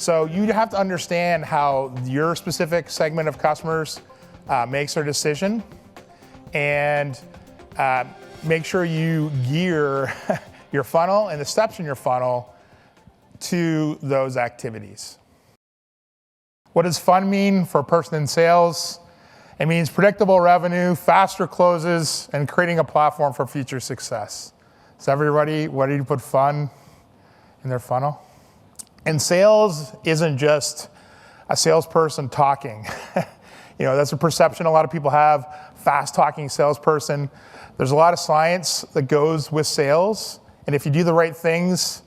So you have to understand how your specific segment of customers makes their decision, and make sure you gear your funnel and the steps in your funnel to those activities. What does fun mean for a person in sales? It means predictable revenue, faster closes, and creating a platform for future success. Is everybody ready to put fun in their funnel? And sales isn't just a salesperson talking. That's a perception a lot of people have, fast-talking salesperson. There's a lot of science that goes with sales, and if you do the right things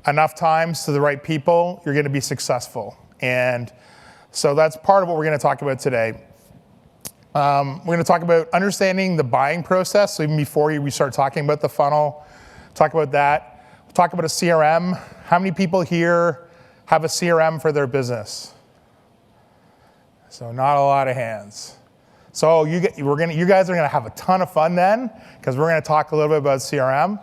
enough times to the right people, you're gonna be successful. And so that's part of what we're gonna talk about today. We're gonna talk about understanding the buying process, so even before we start talking about the funnel, talk about that. We'll talk about a CRM. How many people here have a CRM for their business? So not a lot of hands. So you guys are gonna have a ton of fun then, because we're gonna talk a little bit about CRM,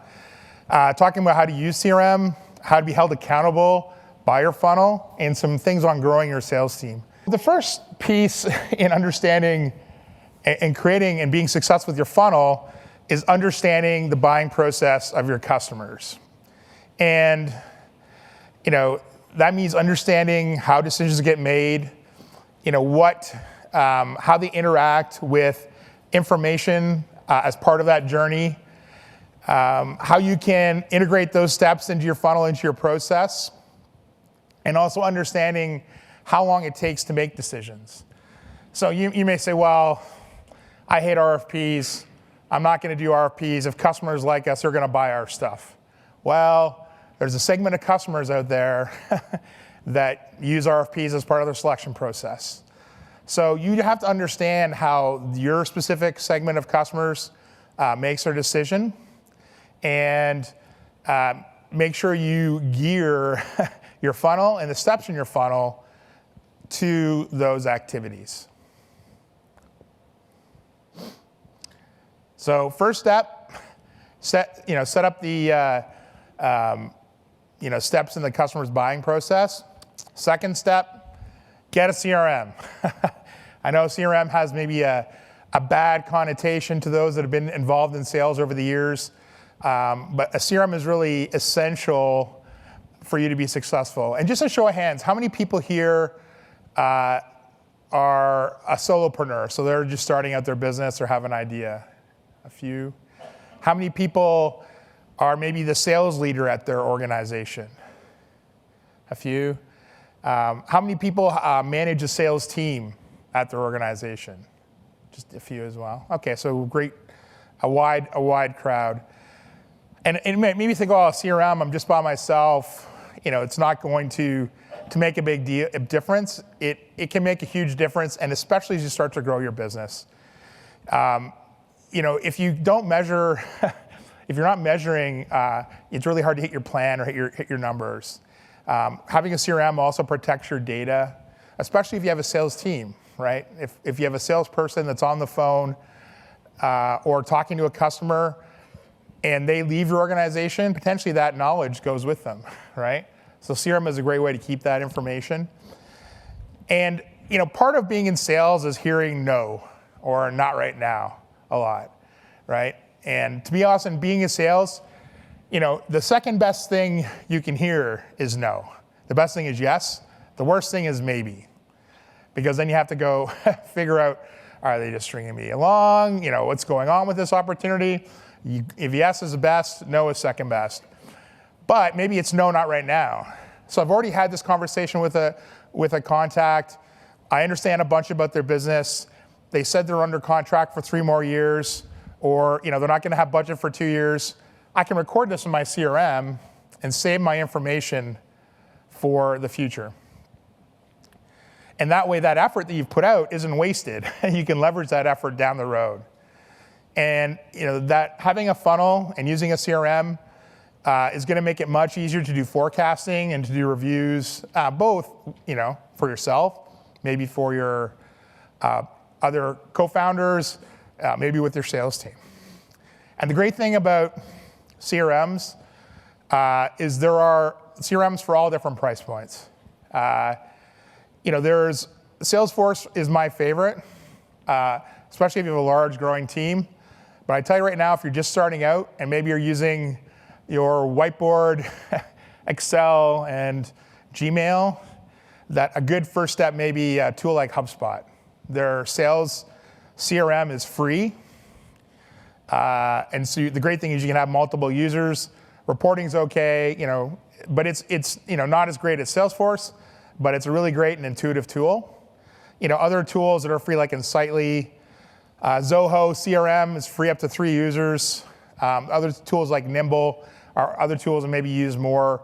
talking about how to use CRM, how to be held accountable by your funnel, and some things on growing your sales team. The first piece in understanding and creating and being successful with your funnel is understanding the buying process of your customers. And that means understanding how decisions get made, how they interact with information as part of that journey, how you can integrate those steps into your funnel, into your process, and also understanding how long it takes to make decisions. So you may say, well, I hate RFPs. I'm not gonna do RFPs. If customers like us, they're gonna buy our stuff. Well, there's a segment of customers out there that use RFPs as part of their selection process. So you have to understand how your specific segment of customers makes their decision, and make sure you gear your funnel and the steps in your funnel to those activities. So first step, set up the steps in the customer's buying process. Second step, get a CRM. I know CRM has maybe a bad connotation to those that have been involved in sales over the years, but a CRM is really essential for you to be successful. And just a show of hands, how many people here are a solopreneur? So they're just starting out their business or have an idea? A few. How many people are maybe the sales leader at their organization? A few. How many people manage a sales team at their organization? Just a few as well. Okay, so great, a wide crowd. And it made me think, oh, CRM, I'm just by myself. It's not going to make a big difference. It can make a huge difference, and especially as you start to grow your business. If you don't measure, if you're not measuring, it's really hard to hit your plan or hit your numbers. Having a CRM also protects your data, especially if you have a sales team, right? If you have a salesperson that's on the phone or talking to a customer and they leave your organization, potentially that knowledge goes with them, right? So CRM is a great way to keep that information. And part of being in sales is hearing no or not right now a lot, right? And to be honest, in being in sales, the second best thing you can hear is no. The best thing is yes. The worst thing is maybe, because then you have to go figure out, are they just stringing me along? What's going on with this opportunity? If yes is the best, no is second best. But maybe it's no, not right now. So I've already had this conversation with a contact. I understand a bunch about their business. They said they're under contract for 3 more years, or they're not gonna have budget for 2 years. I can record this in my CRM and save my information for the future. And that way, that effort that you've put out isn't wasted. You can leverage that effort down the road. And that having a funnel and using a CRM is gonna make it much easier to do forecasting and to do reviews, both for yourself, maybe for your other co-founders, maybe with your sales team. And the great thing about CRMs is there are CRMs for all different price points. There's Salesforce is my favorite, especially if you have a large growing team. But I tell you right now, if you're just starting out and maybe you're using your whiteboard, Excel, and Gmail, that a good first step may be a tool like HubSpot. Their sales CRM is free. And so the great thing is you can have multiple users. Reporting's okay, but it's not as great as Salesforce, but it's a really great and intuitive tool. Other tools that are free like Insightly, Zoho CRM is free up to 3 users. Other tools like Nimble are other tools that maybe use more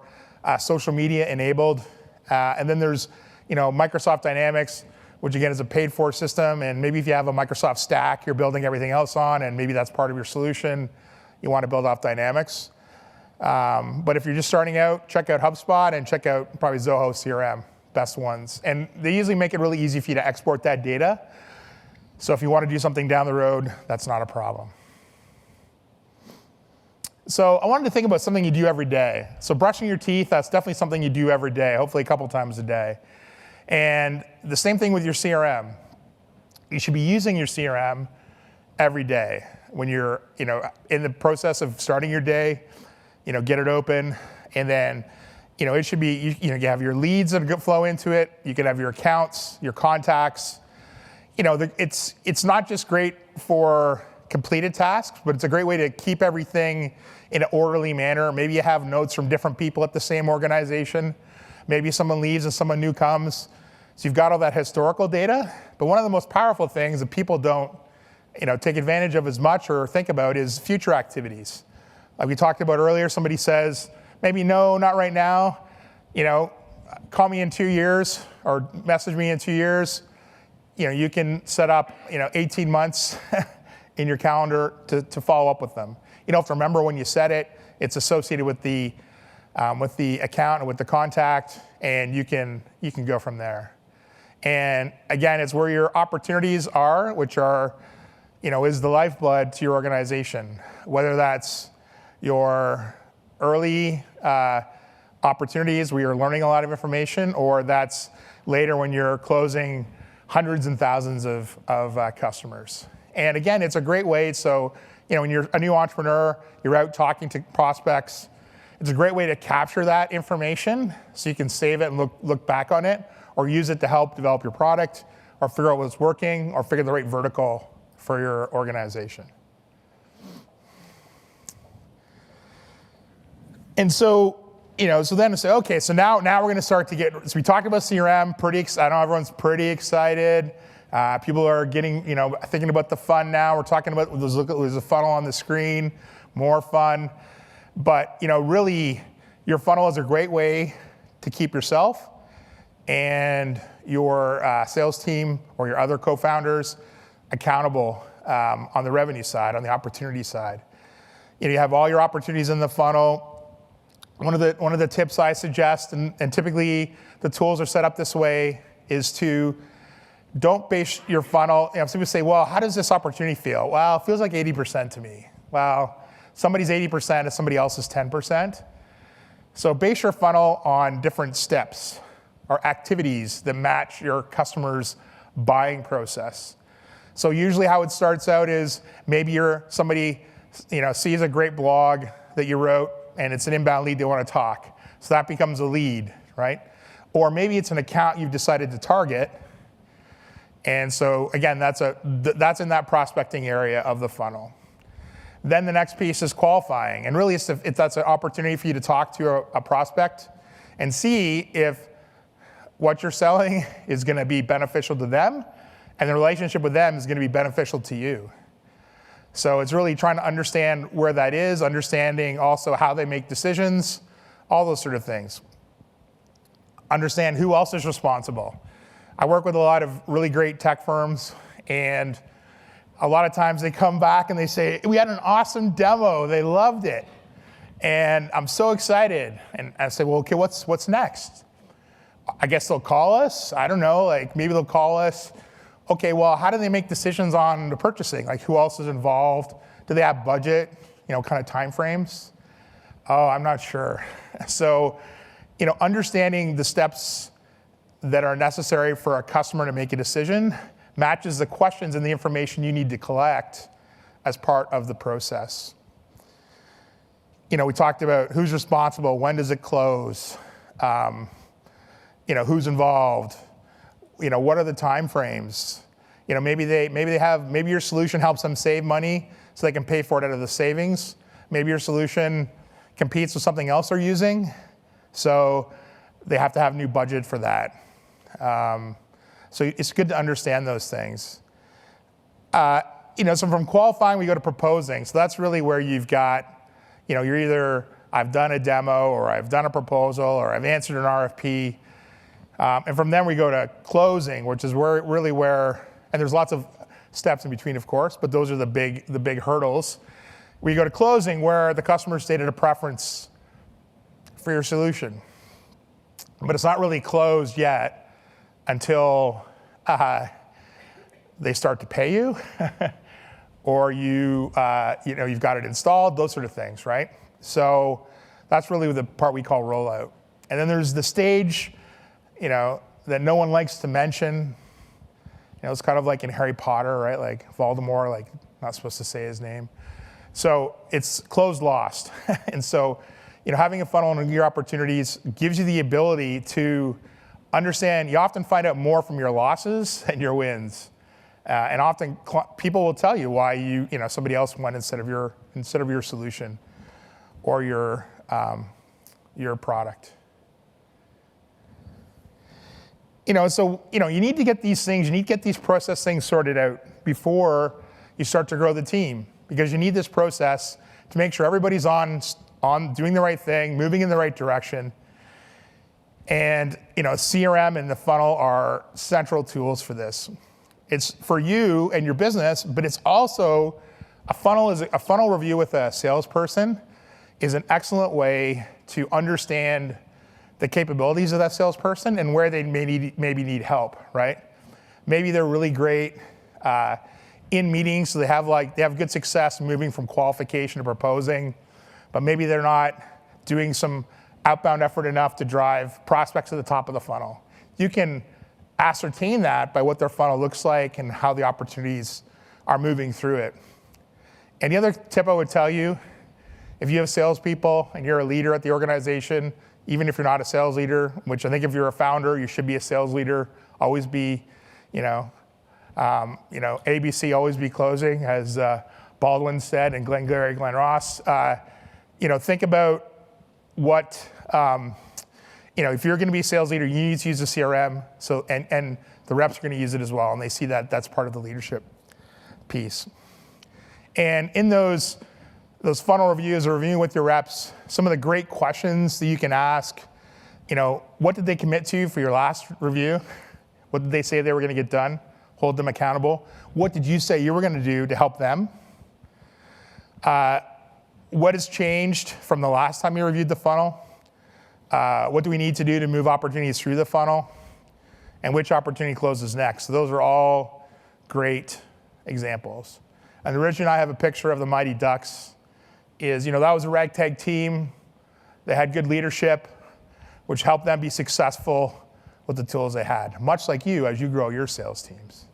social media enabled. And then there's Microsoft Dynamics, which again is a paid for system. And maybe if you have a Microsoft stack, you're building everything else on, and maybe that's part of your solution. You want to build off Dynamics. But if you're just starting out, check out HubSpot and check out probably Zoho CRM, best ones. And they usually make it really easy for you to export that data. So if you want to do something down the road, that's not a problem. So I wanted to think about something you do every day. So brushing your teeth, that's definitely something you do every day, hopefully a couple times a day. And the same thing with your CRM. You should be using your CRM every day. When you're in the process of starting your day, get it open, and then it should be, you have your leads that flow into it. You can have your accounts, your contacts. It's not just great for completed tasks, but it's a great way to keep everything in an orderly manner. Maybe you have notes from different people at the same organization. Maybe someone leaves and someone new comes. So you've got all that historical data. But one of the most powerful things that people don't take advantage of as much or think about is future activities. Like we talked about earlier, somebody says, maybe no, not right now. Call me in 2 years or message me in 2 years. You can set up 18 months in your calendar to follow up with them. You don't have to remember when you set it. It's associated with the account and with the contact, and you can go from there. And again, it's where your opportunities are, which are, is the lifeblood to your organization. Whether that's your early opportunities where you're learning a lot of information, or that's later when you're closing hundreds and thousands of customers. And again, it's a great way. So, when you're a new entrepreneur, you're out talking to prospects. It's a great way to capture that information so you can save it and look back on it, or use it to help develop your product, or figure out what's working, or figure the right vertical for your organization. And so, so then to say, okay, so now we're going to start to get, so we talked about CRM, I know everyone's pretty excited. People are getting, thinking about the fun now. We're talking about, there's a funnel on the screen, more fun. But, really, your funnel is a great way to keep yourself and your sales team or your other co-founders accountable on the revenue side, on the opportunity side. You have all your opportunities in the funnel. One of the tips I suggest, and typically the tools are set up this way, is to don't base your funnel. Some people say, well, how does this opportunity feel? Well, it feels like 80% to me. Well, somebody's 80% and somebody else is 10%. So base your funnel on different steps or activities that match your customer's buying process. So usually how it starts out is maybe somebody sees a great blog that you wrote, and it's an inbound lead they want to talk. So that becomes a lead, right? Or maybe it's an account you've decided to target. And so again, that's in that prospecting area of the funnel. Then the next piece is qualifying. And really that's an opportunity for you to talk to a prospect and see if what you're selling is going to be beneficial to them, and the relationship with them is going to be beneficial to you. So it's really trying to understand where that is, understanding also how they make decisions, all those sort of things. Understand who else is responsible. I work with a lot of really great tech firms, and a lot of times they come back and they say, we had an awesome demo, they loved it, and I'm so excited. And I say, well, okay, what's next? I guess they'll call us. I don't know, maybe they'll call us. Okay, well, how do they make decisions on the purchasing? Who else is involved? Do they have budget, kind of time frames? Oh, I'm not sure. So, understanding the steps that are necessary for a customer to make a decision matches the questions and the information you need to collect as part of the process. We talked about who's responsible, when does it close, who's involved, what are the time frames? Maybe your solution helps them save money so they can pay for it out of the savings. Maybe your solution competes with something else they're using, so they have to have new budget for that. So it's good to understand those things. So from qualifying, we go to proposing. So that's really where you've got, you're either, I've done a demo, or I've done a proposal, or I've answered an RFP. And from then we go to closing, which is where, and there's lots of steps in between, of course, but those are the big hurdles. We go to closing, where the customer stated a preference for your solution. But it's not really closed yet until they start to pay you, or you've got it installed, those sort of things, right? So that's really the part we call rollout. And then there's the stage, that no one likes to mention. It's kind of like in Harry Potter, right? Like Voldemort, not supposed to say his name. So it's closed lost. And so, having a funnel and your opportunities gives you the ability to understand. You often find out more from your losses than your wins. And often people will tell you why somebody else went instead of your solution or your product. So you need to get these things. You need to get these process things sorted out before you start to grow the team, because you need this process to make sure everybody's on doing the right thing, moving in the right direction. And CRM and the funnel are central tools for this. It's for you and your business, but it's also a funnel review with a salesperson is an excellent way to understand the capabilities of that salesperson and where they maybe need help, right? Maybe they're really great in meetings, so they have good success moving from qualification to proposing, but maybe they're not doing some outbound effort enough to drive prospects to the top of the funnel. You can ascertain that by what their funnel looks like and how the opportunities are moving through it. And the other tip I would tell you, if you have salespeople and you're a leader at the organization, even if you're not a sales leader, which I think if you're a founder, you should be a sales leader, always be, ABC, always be closing, as Baldwin said, and Glengarry Glen Ross. Think about what, if you're going to be a sales leader, you need to use a CRM. So, and the reps are going to use it as well, and they see that that's part of the leadership piece. And in those funnel reviews or reviewing with your reps, some of the great questions that you can ask, what did they commit to for your last review? What did they say they were going to get done? Hold them accountable. What did you say you were going to do to help them? What has changed from the last time you reviewed the funnel? What do we need to do to move opportunities through the funnel? And which opportunity closes next? So those are all great examples. And the reason I have a picture of the Mighty Ducks is, that was a ragtag team. They had good leadership, which helped them be successful with the tools they had, much like you as you grow your sales teams.